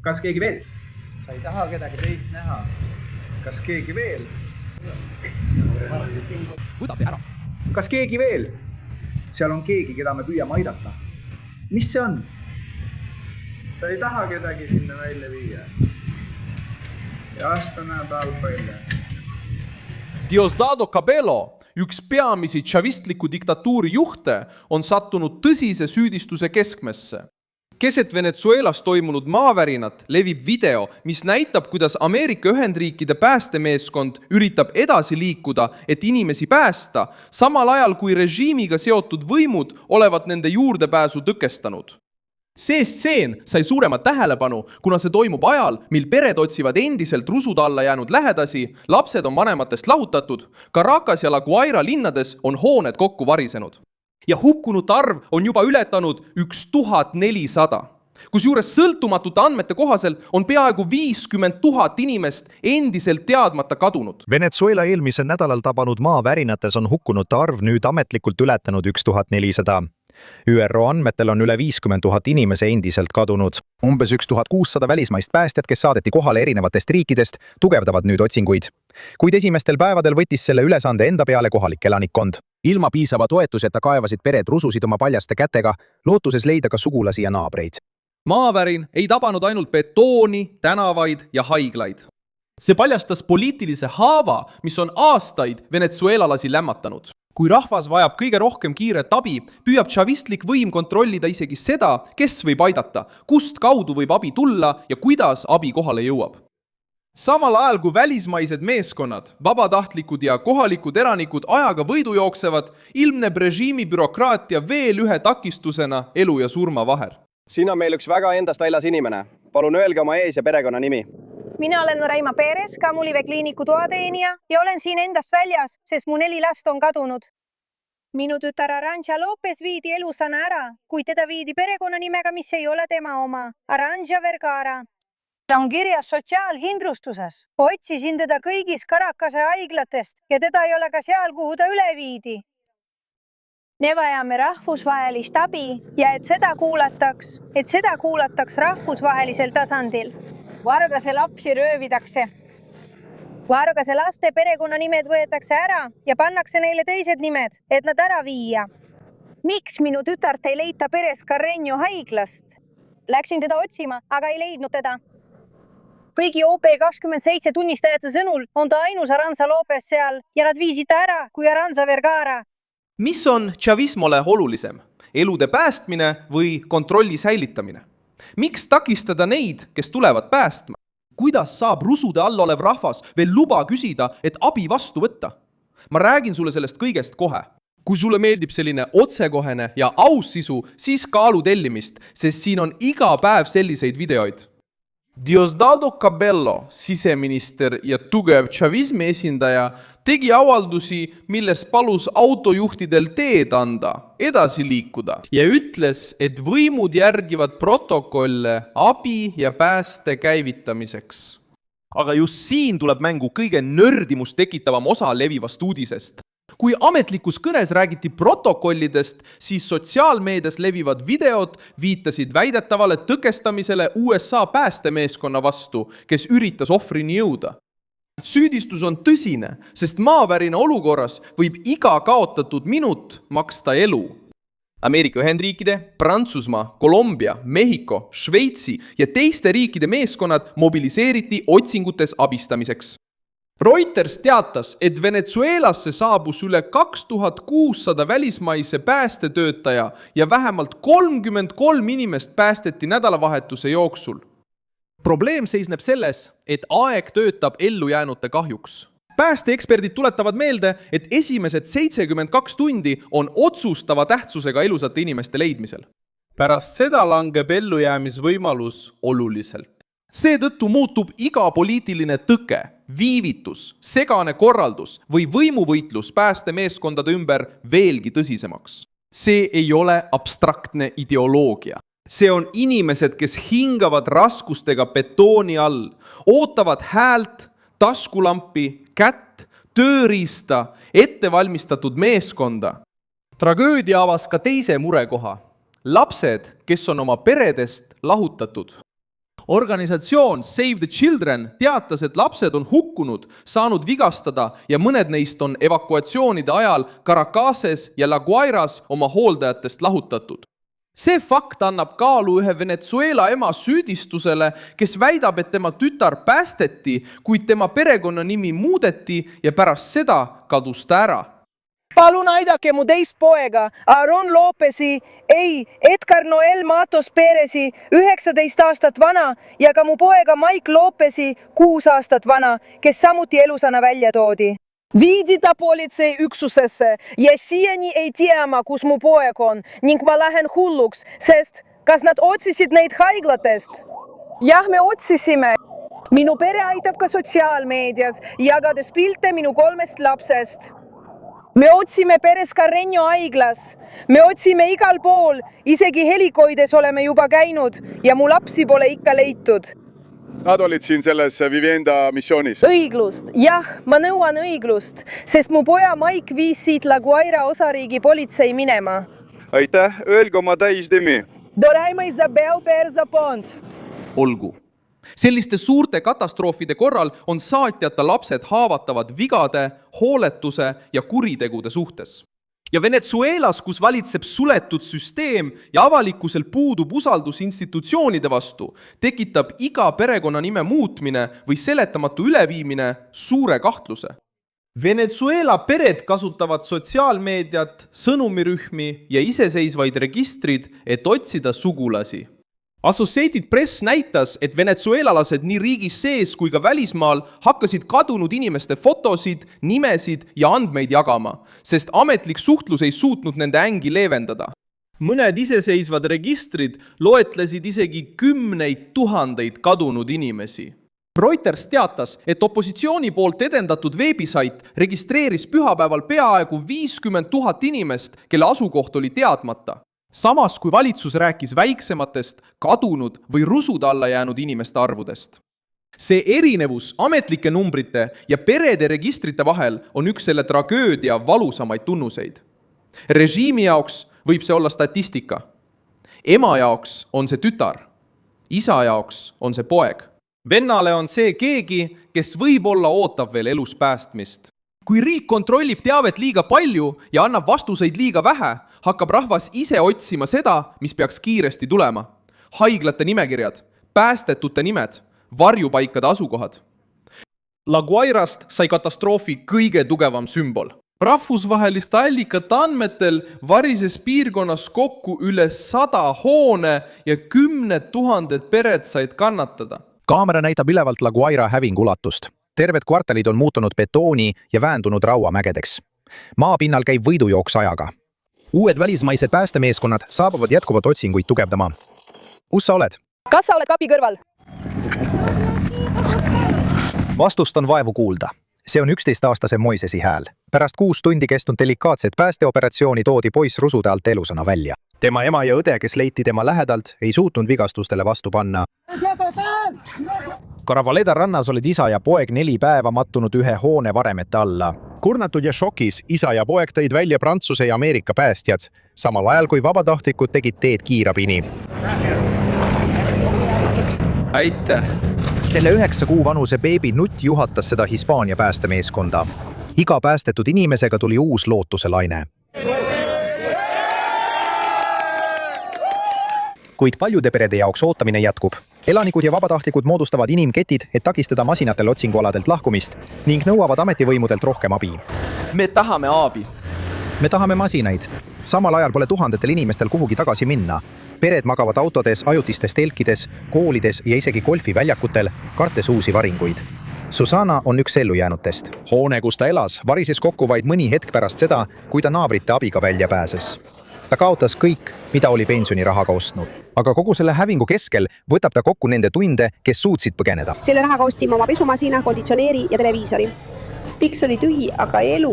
Kas keegi veel? Sa ei taha kedagi teist näha. Kas keegi veel? Võta see ära. Kas keegi veel? Seal on keegi, keda me püüame aidata. Mis see on? Sa ei taha kedagi sinna välja viia. Ja asta näeb halb välja. Diosdado Cabello, üks peamisi tšavistliku diktatuuri juhte, on sattunud tõsise süüdistuse keskmesse. Keset Venezuelas toimunud maavärinat levib video, mis näitab, kuidas Ameerika Ühendriikide päästemeeskond üritab edasi liikuda, et inimesi päästa, samal ajal kui režiimiga seotud võimud olevat nende juurdepääsu tõkestanud. See stseen sai suuremat tähelepanu, kuna see toimub ajal, mil pered otsivad endiselt rusud alla jäänud lähedasi, lapsed on vanematest lahutatud, Caracas ja La Guaira linnades on hooned kokku varisenud. Ja hukkunute arv on juba ületanud 1400. Kusjuures sõltumatute andmete kohasel on peaaegu 50 000 inimest endiselt teadmata kadunud. Venezuela eelmisel nädalal tabanud maavärinates on hukkunute arv nüüd ametlikult ületanud 1400. ÜRO andmetel on üle 50 000 inimese endiselt kadunud. Umbes 1600 välismaist päästjat, kes saadeti kohale erinevatest riikidest, tugevdavad nüüd otsinguid. Kuid esimestel päevadel võttis selle ülesande enda peale kohalik elanikkond. Ilma piisava toetuseta kaevasid pered rususid oma paljaste kätega, lootuses leida ka sugulasi ja naabreid. Maavärin ei tabanud ainult betooni, tänavaid ja haiglaid. See paljastas poliitilise haava, mis on aastaid venezuelalasi lämmatanud. Kui rahvas vajab kõige rohkem kiiret abi, püüab tšavistlik võim kontrollida isegi seda, kes võib aidata, kust kaudu võib abi tulla ja kuidas abi kohale jõuab. Samal ajal kui välismaised meeskonnad, vabatahtlikud ja kohalikud eranikud ajaga võidu jooksevad, ilmneb režiimi bürokraatia veel ühe takistusena elu ja surma vahel. Siin on meil üks väga endast väljas inimene. Palun öelge oma ees ja perekonna nimi. Mina olen Noreima Perez, Kamulive kliiniku toateenija ja olen siin endast väljas, sest mu 4 last on kadunud. Minu tütar Aranja Lopez viidi elusana ära, kuid teda viidi perekonnanimega, mis ei ole tema oma. Aranja Vergara. Ta on kirjas sotsiaalkindlustuses. Otsisin teda kõigis Caracase haiglatest ja teda ei ole ka seal, kuhu ta üle viidi. Me vajame rahvusvahelist abi ja et seda kuulataks rahvusvahelisel tasandil. Vargase lapsi röövidakse. Vargase laste perekonnanimed võetakse ära ja pannakse neile teised nimed, et nad ära viia. Miks minu tütart ei leita Perez Carreño haiglast? Läksin teda otsima, aga ei leidnud teda. Kõigi OP27 tunnistajate sõnul on ta ainus Aranza Lopez seal ja nad viisid ta ära kui Aranza Vergara. Mis on tšavismole olulisem? Elude päästmine või kontrolli säilitamine? Miks takistada neid, kes tulevad päästma? Kuidas saab rusude all olev rahvas veel luba küsida, et abi vastu võtta? Ma räägin sulle sellest kõigest kohe. Kui sulle meeldib selline otsekohene ja aus sisu, siis kaalu tellimist, sest siin on iga päev selliseid videoid. Diosdado Cabello, siseminister ja tugev tšavismi esindaja, tegi avaldusi, milles palus autojuhtidel teed anda, edasi liikuda ja ütles, et võimud järgivad protokolle abi ja pääste käivitamiseks. Aga just siin tuleb mängu kõige nördimust tekitavam osa levivast uudisest. Kui ametlikus kõnes räägiti protokollidest, siis sotsiaalmeedias levivad videod viitasid väidetavale tõkestamisele USA päästemeeskonna vastu, kes üritas ohvrini jõuda. Süüdistus on tõsine, sest maavärina olukorras võib iga kaotatud minut maksta elu. Ameerika Ühendriikide, Prantsusmaa, Kolumbia, Mehhiko, Šveitsi ja teiste riikide meeskonnad mobiliseeriti otsingutes abistamiseks. Reuters teatas, et Venezuelasse saabus üle 2600 välismaise päästetöötaja ja vähemalt 33 inimest päästeti nädalavahetuse jooksul. Probleem seisneb selles, et aeg töötab ellujäänute kahjuks. Päästeeksperdid tuletavad meelde, et esimesed 72 tundi on otsustava tähtsusega elusate inimeste leidmisel. Pärast seda langeb ellujäämisvõimalus oluliselt. Seetõttu muutub iga poliitiline tõke, viivitus, segane korraldus või võimuvõitlus päästemeeskondade ümber veelgi tõsisemaks. See ei ole abstraktne ideoloogia. See on inimesed, kes hingavad raskustega betooni all, ootavad häält, taskulampi, kätt, tööriista, ettevalmistatud meeskonda. Tragöödia avas ka teise murekoha. Lapsed, kes on oma peredest lahutatud. organisatsioon Save the Children teatas, et lapsed on hukkunud, saanud vigastada ja mõned neist on evakuatsioonide ajal Caracases ja La Guairas oma hooldajatest lahutatud. See fakt annab kaalu ühe Venezuela ema süüdistusele, kes väidab, et tema tütar päästeti, kuid tema perekonnanimi muudeti ja pärast seda kadus ta ära. Palun aidake mu teist poega, Aaron Lopezi, Edgar Noel Matos Perezi, 19 aastat vana ja ka mu poega Mike Lopezi, 6 aastat vana, kes samuti elusana välja toodi. Viidi ta politsei üksusesse ja siiani ei tea ma, kus mu poeg on ning ma lähen hulluks, sest kas nad otsisid neid haiglatest? Jah, me otsisime. Minu pere aitab ka sotsiaalmeedias, jagades pilte minu 3 lapsest. Me otsime peres Carreño haiglas. Me otsime igal pool, isegi helikoides oleme juba käinud ja mu lapsi pole ikka leitud. Nad olid siin selles Vivienda missioonis. Õiglust. Jah, ma nõuan õiglust, sest mu poja Mike viis siit La Guaira osariigi politsei minema. Aitäh, öelge oma täisnimi. Doraima Isabel Perza Pont. Olgu. Selliste suurte katastroofide korral on saatjata lapsed haavatavad vigade, hooletuse ja kuritegude suhtes. Ja Venezuelas, kus valitseb suletud süsteem ja avalikkusel puudub usaldus institutsioonide vastu, tekitab iga perekonnanime muutmine või seletamatu üleviimine suure kahtluse. Venezuela pered kasutavad sotsiaalmeediat, sõnumirühmi ja iseseisvaid registrid, et otsida sugulasi. Associated Press näitas, et venezuelalased nii riigis sees kui ka välismaal hakkasid kadunud inimeste fotosid, nimesid ja andmeid jagama, sest ametlik suhtlus ei suutnud nende ängi leevendada. Mõned iseseisvad registrid loetlesid isegi 10 000 kadunud inimesi. Reuters teatas, et opositsiooni poolt edendatud veebisait registreeris pühapäeval peaaegu 50 000 inimest, kelle asukoht oli teadmata. Samas kui valitsus rääkis väiksematest, kadunud või rusude alla jäänud inimeste arvudest. See erinevus ametlike numbrite ja perede registrite vahel on üks selle tragöödia valusamaid tunnuseid. Režiimi jaoks võib see olla statistika. Ema jaoks on see tütar. Isa jaoks on see poeg. Vennale on see keegi, kes võib-olla ootab veel elus päästmist. Kui riik kontrollib teavet liiga palju ja annab vastuseid liiga vähe, hakkab rahvas ise otsima seda, mis peaks kiiresti tulema. Haiglate nimekirjad, päästetute nimed, varjupaikade asukohad. La Guairast sai katastroofi kõige tugevam sümbol. Rahvusvaheliste allikate andmetel varises piirkonnas kokku üle 100 hoone ja 10 000 pered said kannatada. Kaamera näitab ülevalt La Guaira hävingu ulatust. Terved kvartalid on muutunud betooni ja väändunud rauamägedeks. Maapinnal käib võidujooks ajaga. Uued välismaised päästemeeskonnad saabuvad jätkuvat otsinguid tugevdama. Kus sa oled? Kas sa oled kapi kõrval? Vastust on vaevu kuulda. See on 11-aastase Moisesi hääl. Pärast 6 tundi kestnud delikaatset päästeoperatsiooni toodi poiss rusude alt elusana välja. Tema ema ja õde, kes leiti tema lähedalt, ei suutnud vigastustele vastu panna. Caravaleda rannas olid isa ja poeg 4 päeva mattunud ühe hoone varemete alla. Kurnatud ja šokis isa ja poeg tõid välja Prantsuse ja Ameerika päästjad, samal ajal kui vabatahtlikud tegid teed kiirabini. Aitäh! Selle 9 kuu vanuse beebi nutt juhatas seda Hispaania päästemeeskonda. Iga päästetud inimesega tuli uus lootuse laine. Kuid paljude perede jaoks ootamine jätkub. Elanikud ja vabatahtlikud moodustavad inimketid, et takistada masinatel otsingualadelt lahkumist ning nõuavad ametivõimudelt rohkem abi. Me tahame abi. Me tahame masinaid. Samal ajal pole tuhandetel inimestel kuhugi tagasi minna. Pered magavad autodes, ajutistes telkides, koolides ja isegi golfiväljakutel, kartes uusi varinguid. Susana on üks ellujäänutest. Hoone, kus ta elas, varises kokku vaid mõni hetk pärast seda, kui ta naabrite abiga välja pääses. Ta kaotas kõik, mida oli pensionirahaga ostnud. Aga kogu selle hävingu keskel võtab ta kokku nende tunde, kes suutsid põgeneda. Selle rahaga ostime oma pesumasina, konditsioneeri ja televiisori. Piks oli tühi, aga elu.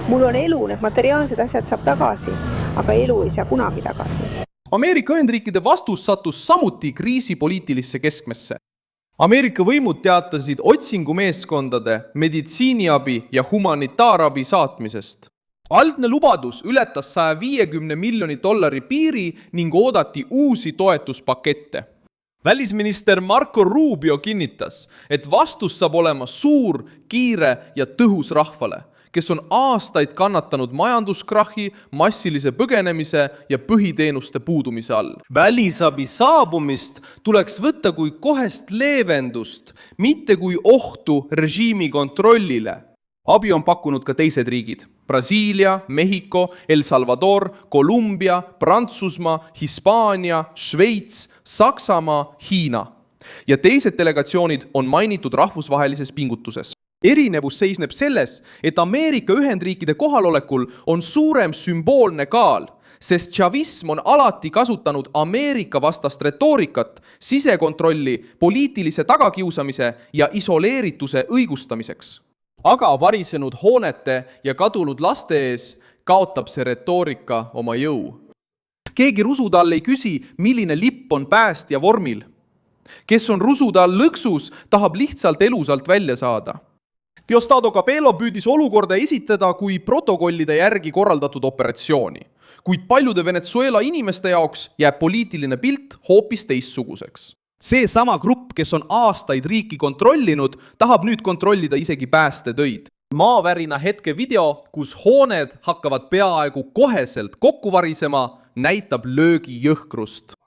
Mul on elu, need materiaalsed asjad saab tagasi, aga elu ei saa kunagi tagasi. Ameerika Ühendriikide vastus sattus samuti kriisipoliitilisse keskmesse. Ameerika võimud teatasid otsingumeeskondade, meditsiiniabi ja humanitaarabi saatmisest. Algne lubadus ületas $150 miljoni piiri ning oodati uusi toetuspakette. välisminister Marco Rubio kinnitas, et vastus saab olema suur, kiire ja tõhus rahvale, kes on aastaid kannatanud majanduskrahhi, massilise põgenemise ja põhiteenuste puudumise all. Välisabi saabumist tuleks võtta kui kohest leevendust, mitte kui ohtu režiimi kontrollile. Abi on pakkunud ka teised riigid. Brasiilia, Mehhiko, El Salvador, Kolumbia, Prantsusmaa, Hispaania, Šveits, Saksamaa, Hiina. Ja teised delegatsioonid on mainitud rahvusvahelises pingutuses. Erinevus seisneb selles, et Ameerika Ühendriikide kohalolekul on suurem sümboolne kaal, sest chavism on alati kasutanud Ameerika vastast retoorikat, sisekontrolli, poliitilise tagakiusamise ja isoleerituse õigustamiseks. Aga varisenud hoonete ja kadunud laste ees kaotab see retoorika oma jõu. Keegi rusude all ei küsi, milline lipp on päästja vormil. Kes on rusude all lõksus, tahab lihtsalt elusalt välja saada. Diosdado Cabello püüdis olukorda esitada kui protokollide järgi korraldatud operatsiooni, kuid paljude Venezuela inimeste jaoks jääb poliitiline pilt hoopis teistsuguseks. See sama grupp, kes on aastaid riiki kontrollinud, tahab nüüd kontrollida isegi päästetöid. Maavärina hetke video, kus hooned hakkavad peaaegu koheselt kokku varisema, näitab löögi jõhkrust.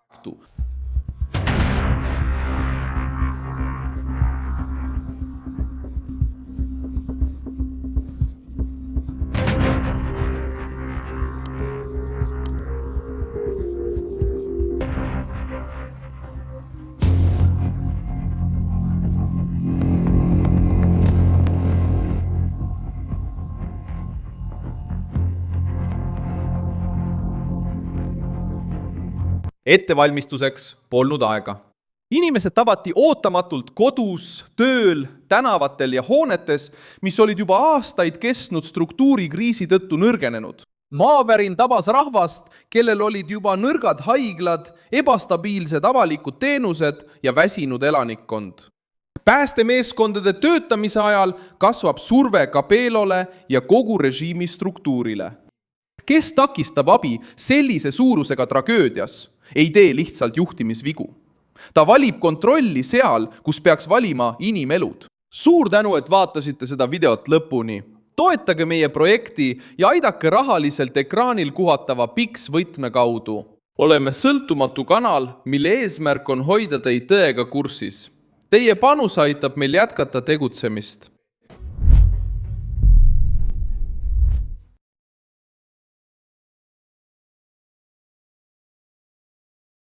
Ettevalmistuseks polnud aega. Inimesed tabati ootamatult kodus, tööl, tänavatel ja hoonetes, mis olid juba aastaid kestnud struktuurikriisi tõttu nõrgenenud. Maavärin tabas rahvast, kellel olid juba nõrgad haiglad, ebastabiilsed avalikud teenused ja väsinud elanikkond. Päästemeeskondade töötamise ajal kasvab surve Cabellole ja kogu režiimi struktuurile. Kes takistab abi sellise suurusega tragöödias? Ei tee lihtsalt juhtimisvigu. Ta valib kontrolli seal, kus peaks valima inimelud. Suur tänu, et vaatasite seda videot lõpuni. Toetage meie projekti ja aidake rahaliselt ekraanil kuhatava Pix võtme kaudu. Oleme sõltumatu kanal, mille eesmärk on hoida teid tõega kursis. Teie panus aitab meil jätkata tegutsemist.